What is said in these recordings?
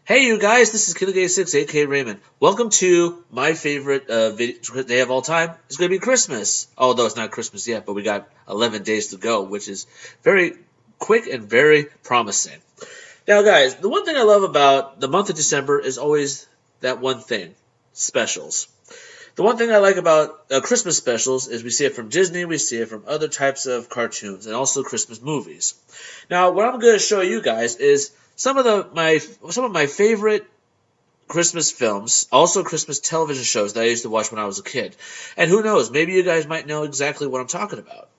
Hey, you guys, this is Kinglink86's, aka Raymond. Welcome to my favorite day of all time. It's going to be Christmas. Although it's not Christmas yet, but we got 11 days to go, which is very quick and very promising. Now, guys, the one thing I love about the month of December is always that one thing specials. The one thing I like about Christmas specials is we see it from Disney, we see it from other types of cartoons, and also Christmas movies. Now, what I'm going to show you guys is some of my favorite Christmas films, also Christmas television shows that I used to watch when I was a kid. And who knows, maybe you guys might know exactly what I'm talking about.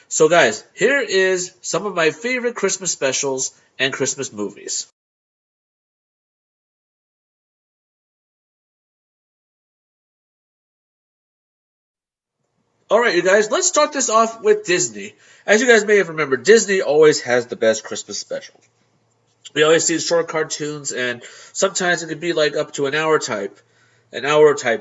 So, guys, here is some of my favorite Christmas specials and Christmas movies. Alright, you guys, let's start this off with Disney. As you guys may have remembered, Disney always has the best Christmas specials. We always see short cartoons, and sometimes it could be like up to an hour type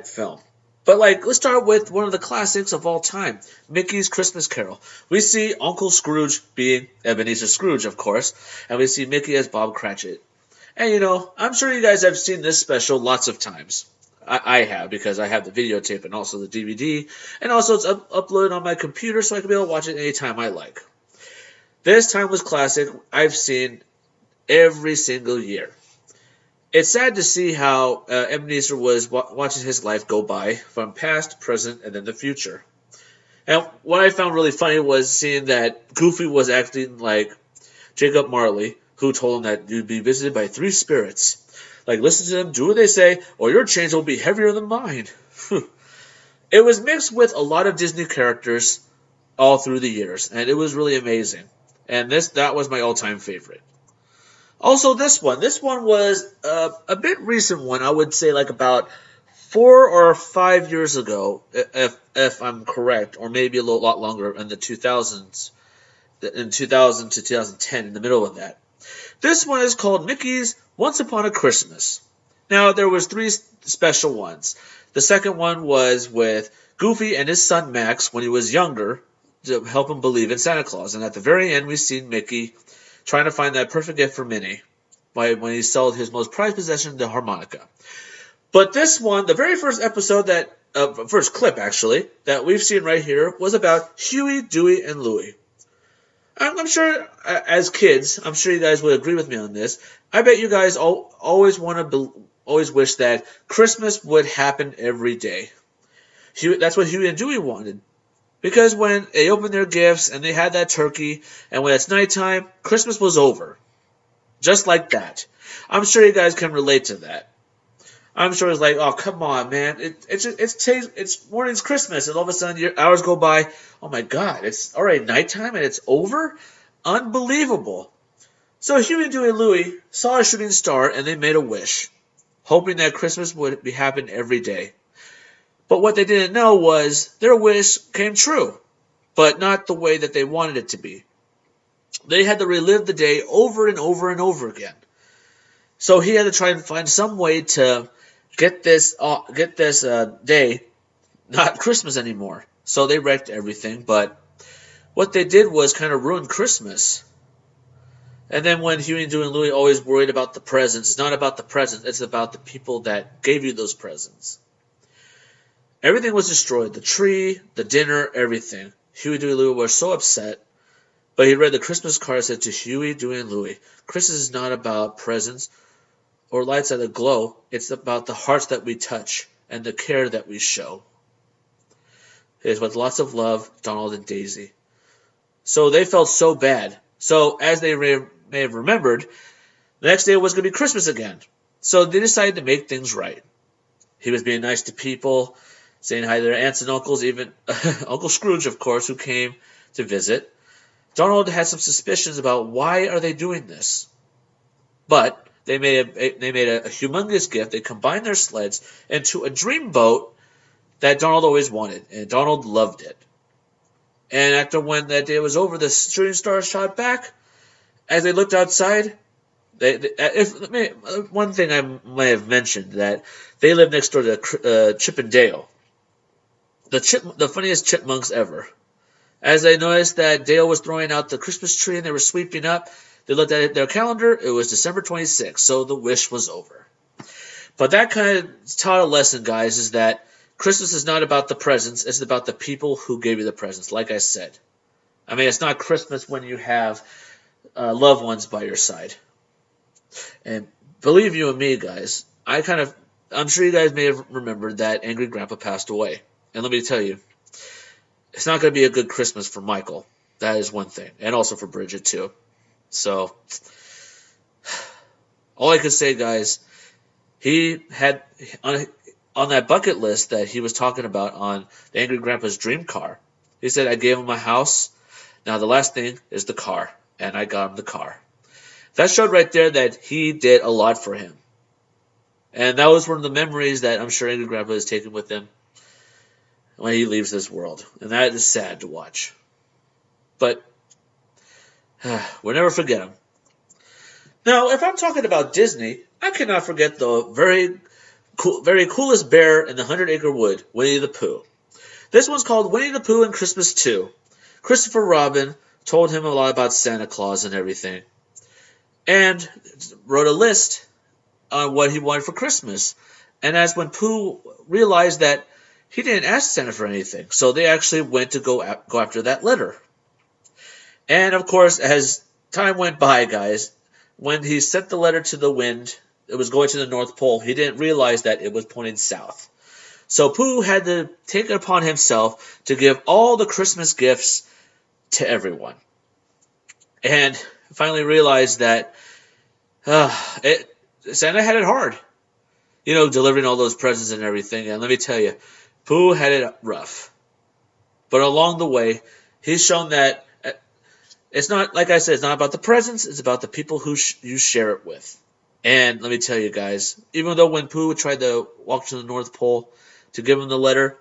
film. But let's start with one of the classics of all time, Mickey's Christmas Carol. We see Uncle Scrooge being Ebenezer Scrooge, of course, and we see Mickey as Bob Cratchit. And I'm sure you guys have seen this special lots of times. I have, because I have the videotape and also the DVD, and also it's uploaded on my computer so I can be able to watch it anytime I like. This time was classic. I've seen every single year. It's sad to see how Ebenezer was watching his life go by from past, present, and then the future. And what I found really funny was seeing that Goofy was acting like Jacob Marley, who told him that you'd be visited by three spirits. Listen to them, do what they say, or your chains will be heavier than mine. It was mixed with a lot of Disney characters all through the years, and it was really amazing. And that was my all-time favorite. Also, this one was a bit recent one. I would say about 4 or 5 years ago, if I'm correct, or maybe a lot longer in the 2000s, in 2000 to 2010, in the middle of that. This one is called Mickey's Once Upon a Christmas. Now, there was three special ones. The second one was with Goofy and his son Max when he was younger to help him believe in Santa Claus. And at the very end, we see Mickey trying to find that perfect gift for Minnie when he sold his most prized possession, the harmonica. But this one, the very first episode first clip actually, that we've seen right here was about Huey, Dewey, and Louie. I'm sure, as kids, I'm sure you guys would agree with me on this. I bet you guys always wish that Christmas would happen every day. That's what Huey and Dewey wanted. Because when they opened their gifts and they had that turkey, and when it's nighttime, Christmas was over. Just like that. I'm sure you guys can relate to that. I'm sure it's like, oh, come on, man. It's morning's Christmas, and all of a sudden your hours go by. Oh my God, it's already nighttime and it's over? Unbelievable. So Huey, Dewey, and Louie saw a shooting star and they made a wish, hoping that Christmas would be happen every day. But what they didn't know was their wish came true, but not the way that they wanted it to be. They had to relive the day over and over and over again. So he had to try and find some way to get this day not Christmas anymore. So they wrecked everything, but what they did was kind of ruin Christmas. And then when Huey and Dewey and Louie always worried about the presents, it's not about the presents, it's about the people that gave you those presents. Everything was destroyed. The tree, the dinner, everything. Huey, Dewey, and Louie were so upset. But he read the Christmas card that said to Huey, Dewey, and Louie, Christmas is not about presents or lights that glow. It's about the hearts that we touch and the care that we show. It is with lots of love, Donald and Daisy. So they felt so bad. So as they may have remembered, the next day was going to be Christmas again. So they decided to make things right. He was being nice to people, saying hi to their aunts and uncles, even Uncle Scrooge, of course, who came to visit. Donald had some suspicions about why are they doing this. But they made a humongous gift. They combined their sleds into a dream boat that Donald always wanted, and Donald loved it. And after when that day was over, the shooting star shot back. As they looked outside, one thing I may have mentioned, that they lived next door to Chip and Dale, the funniest chipmunks ever. As they noticed that Dale was throwing out the Christmas tree and they were sweeping up, They looked at their calendar. It was December 26th, so the wish was over. But that kind of taught a lesson, guys, is that Christmas is not about the presents. It's about the people who gave you the presents, like I said. I mean, it's not Christmas when you have loved ones by your side. And believe you and me, guys, I'm sure you guys may have remembered that Angry Grandpa passed away. And let me tell you, it's not going to be a good Christmas for Michael. That is one thing. And also for Bridget, too. So, all I can say, guys, he had, on that bucket list that he was talking about on the Angry Grandpa's dream car, he said, I gave him my house. Now the last thing is the car. And I got him the car. That showed right there that he did a lot for him. And that was one of the memories that I'm sure Angry Grandpa is taking with him when he leaves this world. And that is sad to watch. But we'll never forget him. Now, if I'm talking about Disney, I cannot forget the very coolest bear in the 100-Acre Wood, Winnie the Pooh. This one's called Winnie the Pooh and Christmas 2. Christopher Robin told him a lot about Santa Claus and everything. And wrote a list on what he wanted for Christmas. And that's when Pooh realized that he didn't ask Santa for anything. So they actually went to go after that letter. And, of course, as time went by, guys, when he sent the letter to the wind, it was going to the North Pole, he didn't realize that it was pointing south. So Pooh had to take it upon himself to give all the Christmas gifts to everyone. And finally realized that Santa had it hard. You know, delivering all those presents and everything. And let me tell you, Pooh had it rough. But along the way, he's shown that it's not, like I said, it's not about the presents. It's about the people who you share it with. And let me tell you guys, even though when Pooh tried to walk to the North Pole to give him the letter,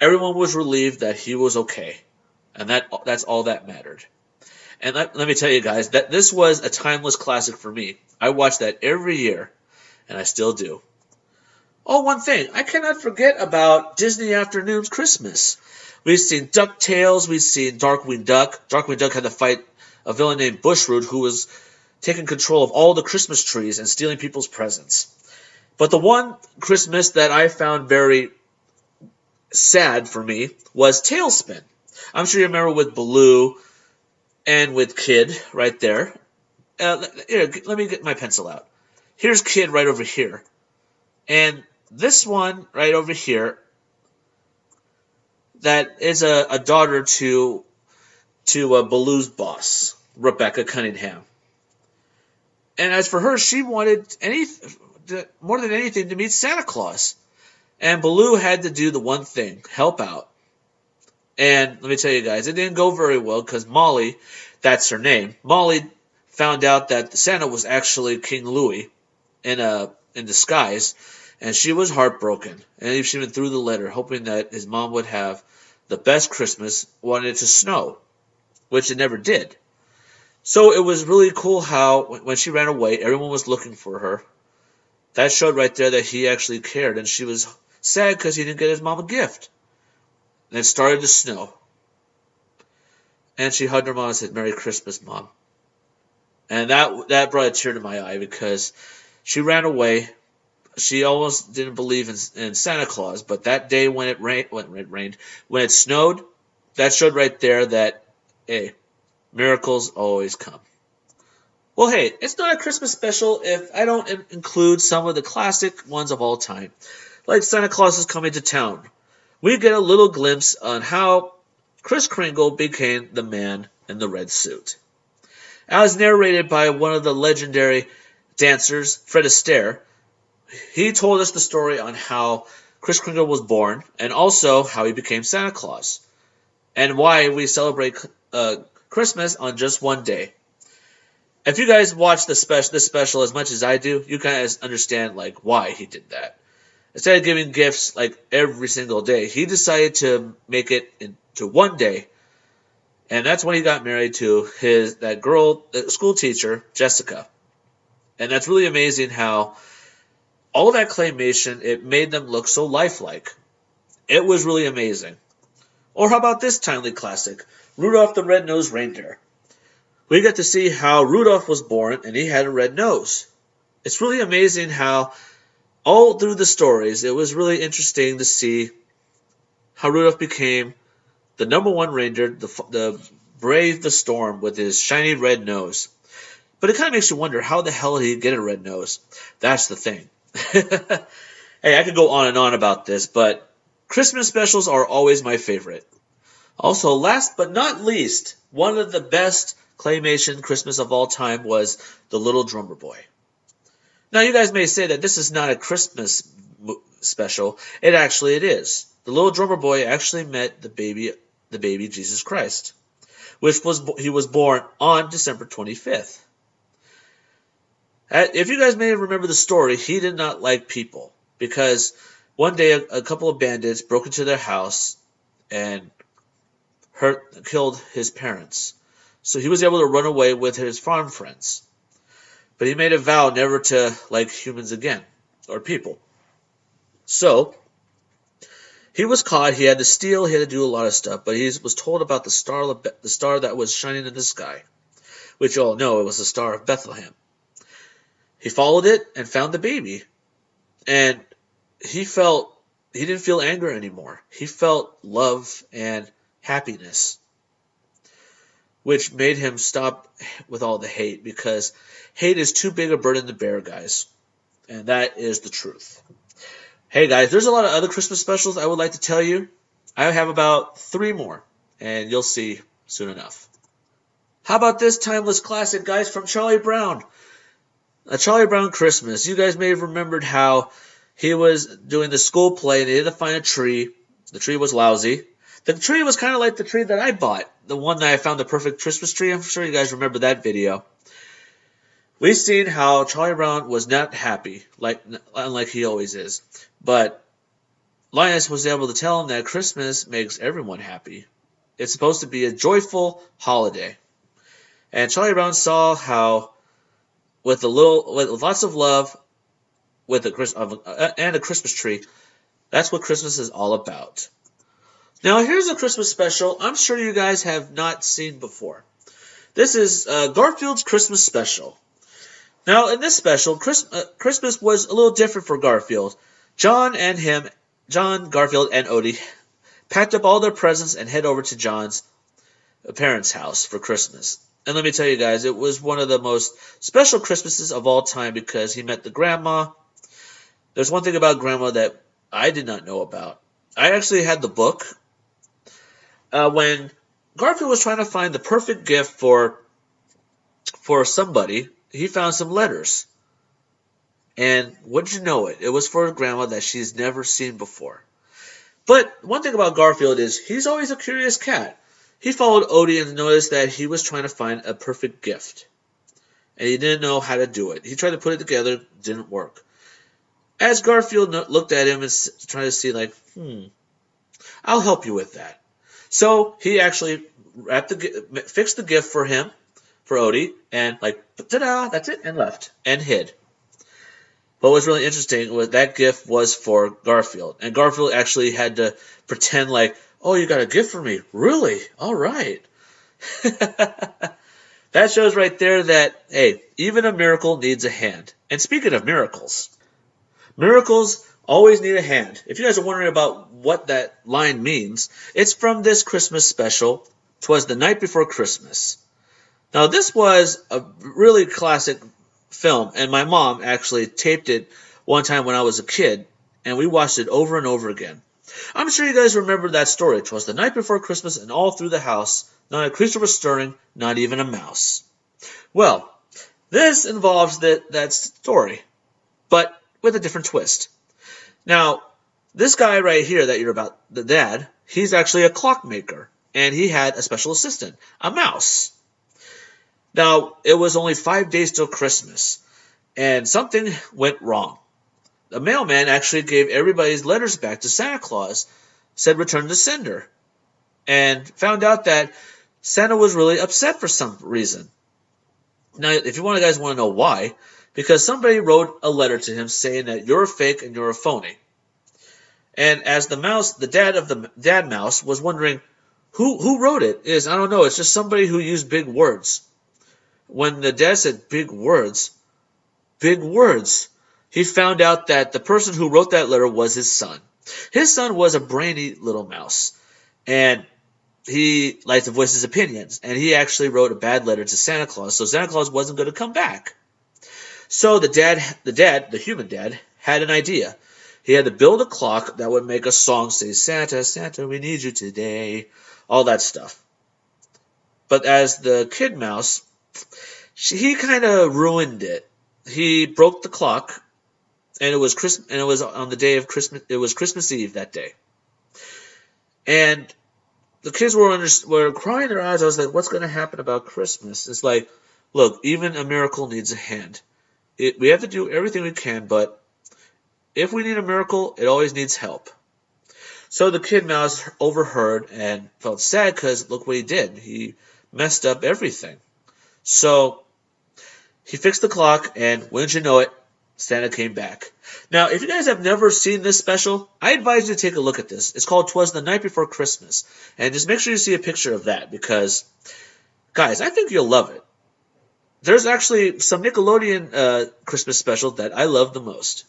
everyone was relieved that he was okay. And that's all that mattered. And let me tell you guys, that this was a timeless classic for me. I watch that every year, and I still do. Oh, one thing, I cannot forget about Disney Afternoon's Christmas. We've seen DuckTales, we've seen Darkwing Duck. Darkwing Duck had to fight a villain named Bushroot who was taking control of all the Christmas trees and stealing people's presents. But the one Christmas that I found very sad for me was Tailspin. I'm sure you remember with Baloo and with Kid right there. Here, let me get my pencil out. Here's Kid right over here. And this one right over here, that is a daughter to Baloo's boss, Rebecca Cunningham. And as for her, she wanted more than anything to meet Santa Claus. And Baloo had to do the one thing, help out. And let me tell you guys, it didn't go very well because Molly, that's her name, Molly found out that Santa was actually King Louis in disguise, and she was heartbroken. And she even threw the letter, hoping that his mom would have the best Christmas, wanted it to snow, which it never did. So it was really cool how, when she ran away, everyone was looking for her. That showed right there that he actually cared, and she was sad because he didn't get his mom a gift. And it started to snow. And she hugged her mom and said, "Merry Christmas, Mom." And that brought a tear to my eye because she ran away. She almost didn't believe in Santa Claus, but that day when it rained, when it snowed, that showed right there that, hey, miracles always come. Well, hey, it's not a Christmas special if I don't include some of the classic ones of all time, like Santa Claus is Coming to Town. We get a little glimpse on how Kris Kringle became the man in the red suit. As narrated by one of the legendary dancers, Fred Astaire, he told us the story on how Kris Kringle was born and also how he became Santa Claus and why we celebrate Christmas on just one day. If you guys watch this special as much as I do, you guys understand like why he did that. Instead of giving gifts like every single day, he decided to make it into one day. And that's when he got married to that girl, school teacher, Jessica. And that's really amazing how all that claymation, it made them look so lifelike. It was really amazing. Or how about this timely classic, Rudolph the Red-Nosed Reindeer? we get to see how Rudolph was born and he had a red nose. It's really amazing how all through the stories it was really interesting to see how Rudolph became the number one reindeer, the braved the storm with his shiny red nose. But it kind of makes you wonder how the hell did he get a red nose? That's the thing. Hey, I could go on and on about this, but Christmas specials are always my favorite. Also, last but not least, one of the best claymation Christmas of all time was The Little Drummer Boy. Now, you guys may say that this is not a Christmas special. It is. The Little Drummer Boy actually met the baby Jesus Christ, he was born on December 25th. If you guys may remember the story, he did not like people because one day a couple of bandits broke into their house and killed his parents. So he was able to run away with his farm friends. But he made a vow never to like humans again, or people. So he was caught. He had to steal. He had to do a lot of stuff. But he was told about the star that was shining in the sky, which you all know it was the Star of Bethlehem. He followed it and found the baby, and he didn't feel anger anymore. He felt love and happiness, which made him stop with all the hate, because hate is too big a burden to bear, guys. And that is the truth. Hey, guys, there's a lot of other Christmas specials I would like to tell you. I have about 3 more, and you'll see soon enough. How about this timeless classic, guys, from Charlie Brown? A Charlie Brown Christmas. You guys may have remembered how he was doing the school play, and they had to find a tree. The tree was lousy. The tree was kind of like the tree that I bought, the one that I found the perfect Christmas tree. I'm sure you guys remember that video. We've seen how Charlie Brown was not happy, unlike he always is. But Linus was able to tell him that Christmas makes everyone happy. It's supposed to be a joyful holiday. And Charlie Brown saw how, with lots of love, and a Christmas tree, that's what Christmas is all about. Now, here's a Christmas special I'm sure you guys have not seen before. This is Garfields Christmas special. Now, in this special, Christmas was a little different for Garfield. John, Garfield, and Odie packed up all their presents and head over to John's parents' house for Christmas. And let me tell you guys, it was one of the most special Christmases of all time because he met the grandma. There's one thing about grandma that I did not know about. I actually had the book. When Garfield was trying to find the perfect gift for somebody, he found some letters. And wouldn't you know it? It was for a grandma that she's never seen before. But one thing about Garfield is he's always a curious cat. He followed Odie and noticed that he was trying to find a perfect gift. And he didn't know how to do it. He tried to put it together, didn't work. As Garfield looked at him and tried to see, I'll help you with that. So he actually fixed the gift for him, for Odie, and ta-da, that's it, and left, and hid. But what was really interesting was that gift was for Garfield. And Garfield actually had to pretend oh, you got a gift for me? Really? All right. That shows right there that, hey, even a miracle needs a hand. And speaking of miracles always need a hand. If you guys are wondering about what that line means, it's from this Christmas special, Twas the Night Before Christmas. Now, this was a really classic film, and my mom actually taped it one time when I was a kid, and we watched it over and over again. I'm sure you guys remember that story. 'Twas the night before Christmas, and all through the house, not a creature was stirring, not even a mouse. Well, this involves that story, but with a different twist. Now, this guy right here that you're about, the dad, he's actually a clockmaker, and he had a special assistant, a mouse. Now, it was only 5 days till Christmas, and something went wrong. The mailman actually gave everybody's letters back to Santa Claus, said return to sender, and found out that Santa was really upset for some reason. Now, if you guys want to know why, because somebody wrote a letter to him saying that you're a fake and you're a phony. And as the dad of the dad mouse was wondering who wrote it, I don't know, it's just somebody who used big words. when the dad said big words, he found out that the person who wrote that letter was his son. His son was a brainy little mouse, and he liked to voice his opinions, and he actually wrote a bad letter to Santa Claus, so Santa Claus wasn't going to come back. So the human dad, had an idea. He had to build a clock that would make a song say, Santa, Santa, we need you today, all that stuff. But as the kid mouse, he kind of ruined it. He broke the clock, and it was on the day of Christmas. It was Christmas Eve that day, and the kids were crying their eyes. I was like, "What's going to happen about Christmas?" It's like, look, even a miracle needs a hand. We have to do everything we can, but if we need a miracle, it always needs help. So the kid mouse overheard and felt sad because look what he did. He messed up everything. So he fixed the clock, and wouldn't you know it, Santa came back. Now, if you guys have never seen this special, I advise you to take a look at this. It's called Twas the Night Before Christmas. And just make sure you see a picture of that because, guys, I think you'll love it. There's actually some Nickelodeon Christmas specials that I love the most.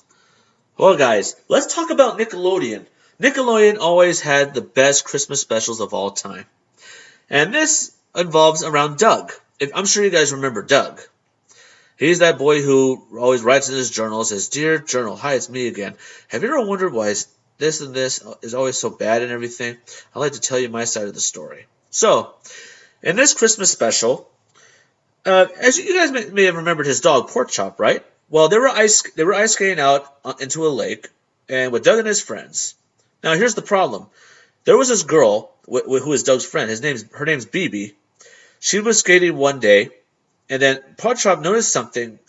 Well, guys, let's talk about Nickelodeon. Nickelodeon always had the best Christmas specials of all time. And this involves around Doug. I'm sure you guys remember Doug. He's that boy who always writes in his journal, says, Dear Journal, hi, it's me again. Have you ever wondered why this and this is always so bad and everything? I'd like to tell you my side of the story. So, in this Christmas special, as you guys may have remembered his dog, Pork Chop, right? Well, they were ice skating out into a lake, and with Doug and his friends. Now, here's the problem. There was this girl who is Doug's friend. Her name's BB. She was skating one day, and then Pork Chop noticed something,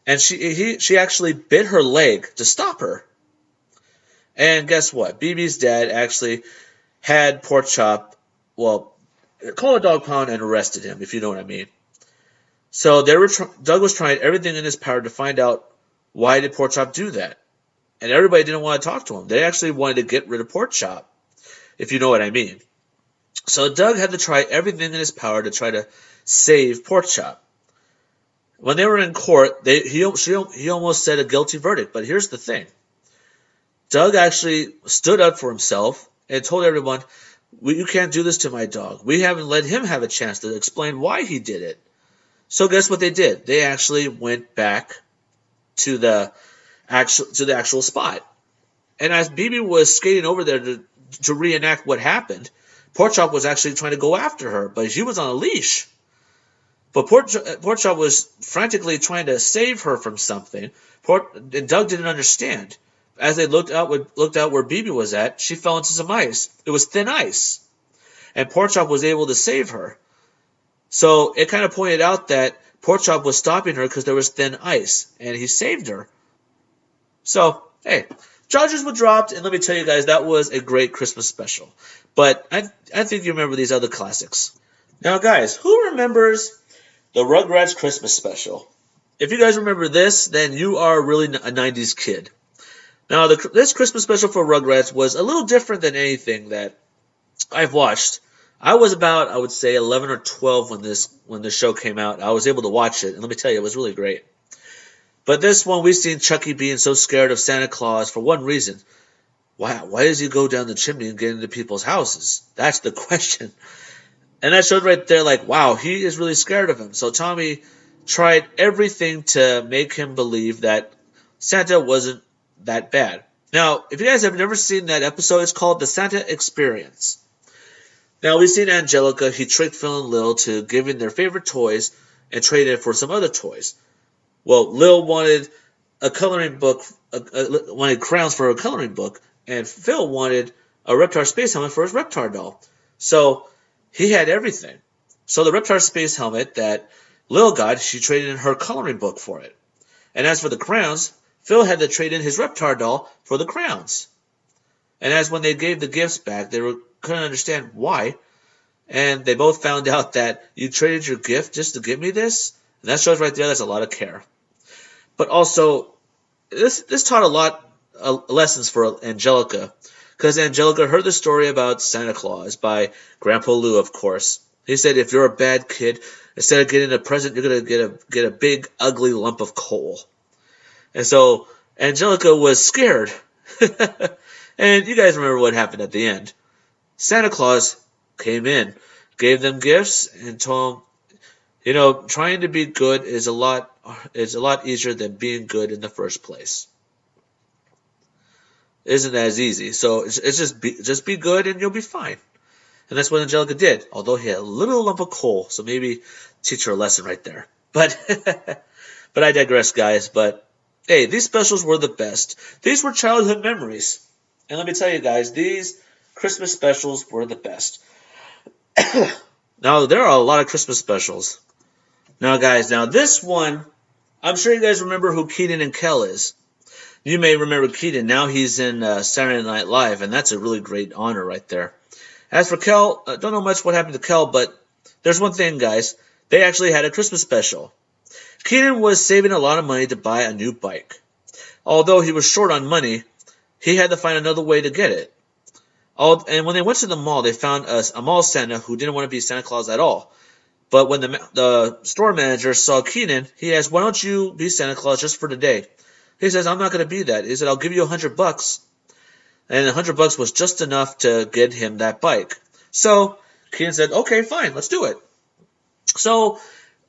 and she actually bit her leg to stop her. And guess what? BB's dad actually had Pork Chop, well, call a dog pound and arrested him, if you know what I mean. So Doug was trying everything in his power to find out why did Pork Chop do that. And everybody didn't want to talk to him. They actually wanted to get rid of Pork Chop, if you know what I mean. So Doug had to try everything in his power to try to save Pork Chop. When they were in court, he almost said a guilty verdict. But here's the thing. Doug actually stood up for himself and told everyone, you can't do this to my dog. We haven't let him have a chance to explain why he did it. So guess what they did? They actually went back to the actual spot. And as BB was skating over there to reenact what happened, Pork Chop was actually trying to go after her, but she was on a leash. But Pork Chop was frantically trying to save her from something. And Doug didn't understand. As they looked out where BB was at, she fell into some ice. It was thin ice. And Pork Chop was able to save her. So it kind of pointed out that Pork Chop was stopping her because there was thin ice, and he saved her. So, hey, charges were dropped, and let me tell you guys, that was a great Christmas special. But I think you remember these other classics. Now, guys, who remembers the Rugrats Christmas special? If you guys remember this, then you are really a 90s kid. Now, this Christmas special for Rugrats was a little different than anything that I've watched. I was about, I would say, 11 or 12 when this show came out. I was able to watch it, and let me tell you, it was really great. But this one, we've seen Chucky being so scared of Santa Claus for one reason. Why does he go down the chimney and get into people's houses? That's the question. And that showed right there, like, wow, he is really scared of him. So Tommy tried everything to make him believe that Santa wasn't that bad. Now, if you guys have never seen that episode, it's called The Santa Experience. Now, we've seen Angelica. He tricked Phil and Lil to giving their favorite toys and traded it for some other toys. Well, Lil wanted a coloring book, wanted crowns for a coloring book, and Phil wanted a Reptar space helmet for his Reptar doll. So he had everything. So the Reptar space helmet that Lil got, she traded in her coloring book for it. And as for the crowns, Phil had to trade in his Reptar doll for the crowns. And as when they gave the gifts back, they couldn't understand why. And they both found out that you traded your gift just to give me this? And that shows right there that's a lot of care. But also, this taught a lot of lessons for Angelica. Because Angelica heard the story about Santa Claus by Grandpa Lou, of course. He said, if you're a bad kid, instead of getting a present, you're going to get a big, ugly lump of coal. And so Angelica was scared. And you guys remember what happened at the end. Santa Claus came in, gave them gifts, and told them, trying to be good is a lot easier than being good in the first place. It isn't as easy. So it's just be good and you'll be fine. And that's what Angelica did, although he had a little lump of coal, so maybe teach her a lesson right there. But but I digress, guys. But hey, these specials were the best. These were childhood memories. And let me tell you guys, these Christmas specials were the best. Now, there are a lot of Christmas specials. Now, guys, this one, I'm sure you guys remember who Kenan and Kel is. You may remember Kenan. Now he's in Saturday Night Live, and that's a really great honor right there. As for Kel, don't know much what happened to Kel, but there's one thing, guys. They actually had a Christmas special. Kenan was saving a lot of money to buy a new bike. Although he was short on money, he had to find another way to get it. And when they went to the mall, they found a mall Santa who didn't want to be Santa Claus at all. But when the store manager saw Kenan, he asked, "Why don't you be Santa Claus just for today?" He says, "I'm not going to be that." He said, "I'll give you $100. And $100 was just enough to get him that bike. So Kenan said, "Okay, fine, let's do it." So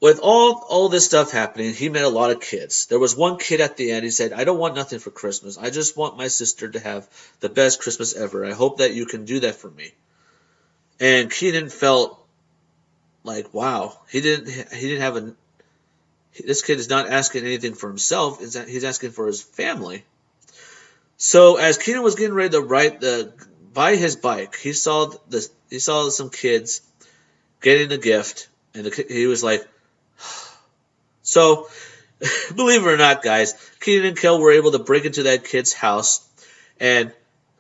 with all this stuff happening, he met a lot of kids. There was one kid at the end. He said, "I don't want nothing for Christmas. I just want my sister to have the best Christmas ever. I hope that you can do that for me." And Kenan felt like, wow, he didn't have this kid is not asking anything for himself. He's asking for his family. So as Kenan was getting ready to buy his bike, he saw some kids getting the gift, and he was like, so believe it or not, guys, Kenan and Kel were able to break into that kid's house and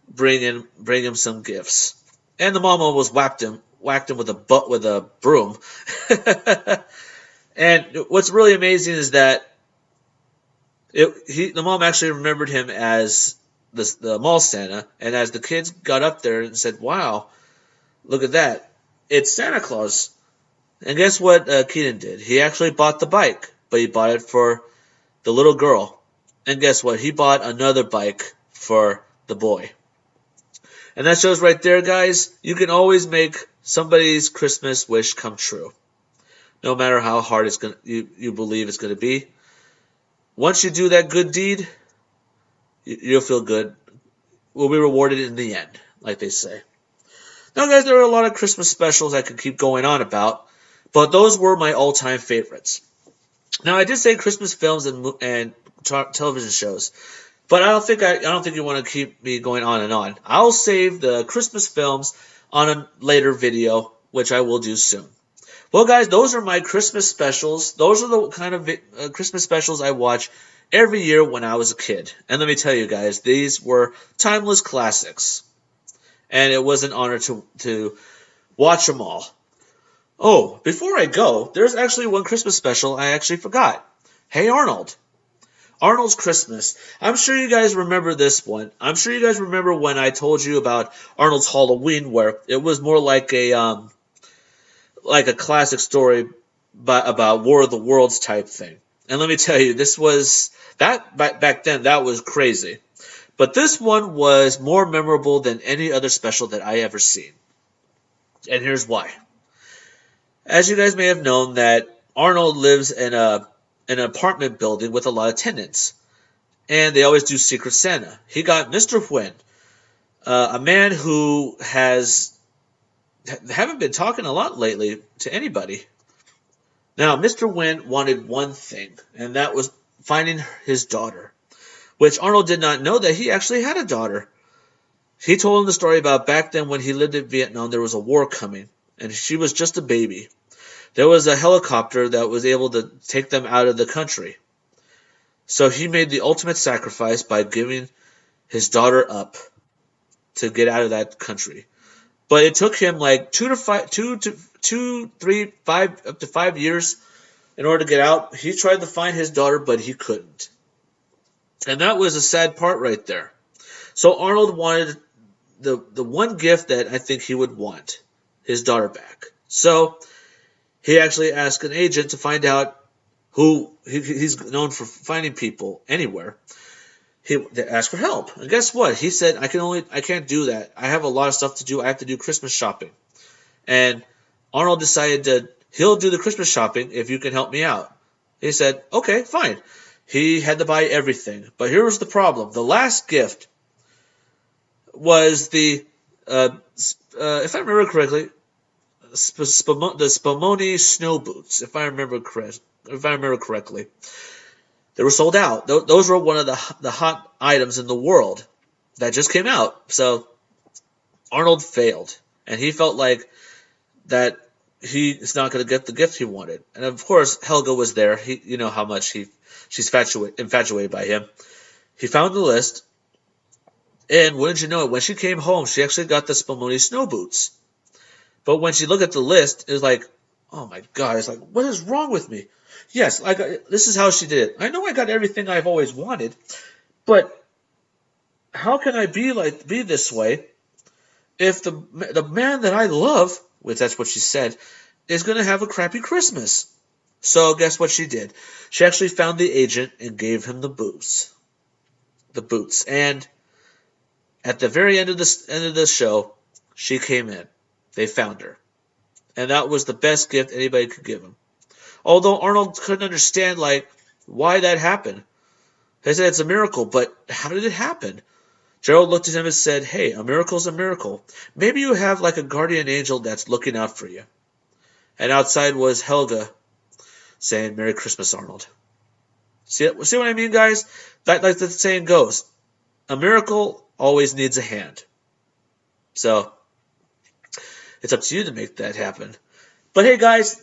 bring him some gifts. And the mom almost whacked him with a broom. And what's really amazing is that the mom actually remembered him as the mall Santa, and as the kids got up there and said, "Wow, look at that, it's Santa Claus." And guess what Kenan did? He actually bought the bike, but he bought it for the little girl. And guess what? He bought another bike for the boy. And that shows right there, guys, you can always make somebody's Christmas wish come true. No matter how hard you believe it's going to be. Once you do that good deed, you'll feel good. We'll be rewarded in the end, like they say. Now, guys, there are a lot of Christmas specials I could keep going on about, but those were my all-time favorites. Now, I did say Christmas films and television shows, but I don't think you want to keep me going on and on. I'll save the Christmas films on a later video, which I will do soon. Well, guys, those are my Christmas specials. Those are the kind of Christmas specials I watch every year when I was a kid. And let me tell you, guys, these were timeless classics. And it was an honor to watch them all. Oh, before I go, there's actually one Christmas special I actually forgot. Hey, Arnold. Arnold's Christmas. I'm sure you guys remember this one. I'm sure you guys remember when I told you about Arnold's Halloween, where it was more like a classic story about War of the Worlds type thing. And let me tell you, this was back then that was crazy. But this one was more memorable than any other special that I ever seen. And here's why. As you guys may have known, that Arnold lives in an apartment building with a lot of tenants. And they always do Secret Santa. He got Mr. Wynn, a man who haven't been talking a lot lately to anybody. Now, Mr. Wynn wanted one thing, and that was finding his daughter, which Arnold did not know that he actually had a daughter. He told him the story about back then when he lived in Vietnam, there was a war coming, and she was just a baby. There was a helicopter that was able to take them out of the country. So he made the ultimate sacrifice by giving his daughter up to get out of that country. But it took him like 5 years in order to get out. He tried to find his daughter, but he couldn't. And that was a sad part right there. So Arnold wanted the one gift that I think he would want, his daughter back. So he actually asked an agent to find out who he's known for finding people anywhere. They asked for help, and guess what? He said, I can't do that. I have a lot of stuff to do. I have to do Christmas shopping." And Arnold decided he'll do the Christmas shopping if you can help me out. He said, "Okay, fine." He had to buy everything, but here was the problem: the last gift was if I remember correctly, the Spumoni snow boots. If I remember correctly. They were sold out. Those were one of the hot items in the world that just came out. So Arnold failed, and he felt like that he is not going to get the gift he wanted. And of course, Helga was there. You know how much she's infatuated by him. He found the list, and wouldn't you know it, when she came home, she actually got the Spumoni snow boots. But when she looked at the list, it was like, oh my God! It's like, what is wrong with me? Yes, this is how she did it. I know I got everything I've always wanted, but how can I be this way if the man that I love, which that's what she said, is going to have a crappy Christmas? So guess what she did? She actually found the agent and gave him the boots. And at the very end of the show, she came in. They found her, and that was the best gift anybody could give him. Although Arnold couldn't understand, why that happened. He said it's a miracle, but how did it happen? Gerald looked at him and said, "Hey, a miracle's a miracle. Maybe you have a guardian angel that's looking out for you." And outside was Helga saying, "Merry Christmas, Arnold." See what I mean, guys? Like the saying goes, a miracle always needs a hand. So it's up to you to make that happen. But hey, guys,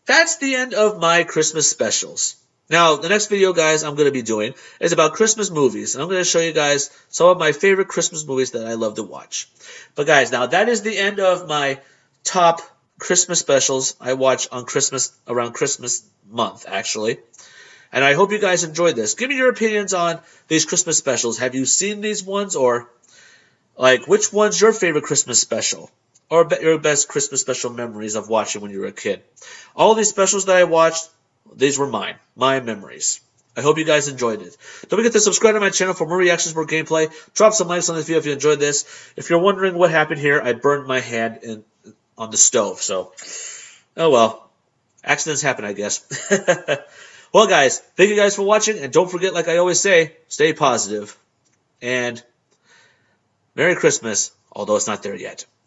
that's the end of my Christmas specials. Now, the next video, guys, I'm going to be doing is about Christmas movies. And I'm going to show you guys some of my favorite Christmas movies that I love to watch. But, guys, now that is the end of my top Christmas specials I watch on around Christmas month, actually. And I hope you guys enjoyed this. Give me your opinions on these Christmas specials. Have you seen these ones? Or, which one's your favorite Christmas special? Or your best Christmas special memories of watching when you were a kid. All these specials that I watched, these were my memories. I hope you guys enjoyed it. Don't forget to subscribe to my channel for more reactions, more gameplay. Drop some likes on this video if you enjoyed this. If you're wondering what happened here, I burned my hand on the stove. So, oh well. Accidents happen, I guess. Well, guys, thank you guys for watching. And don't forget, like I always say, stay positive. And Merry Christmas, although it's not there yet.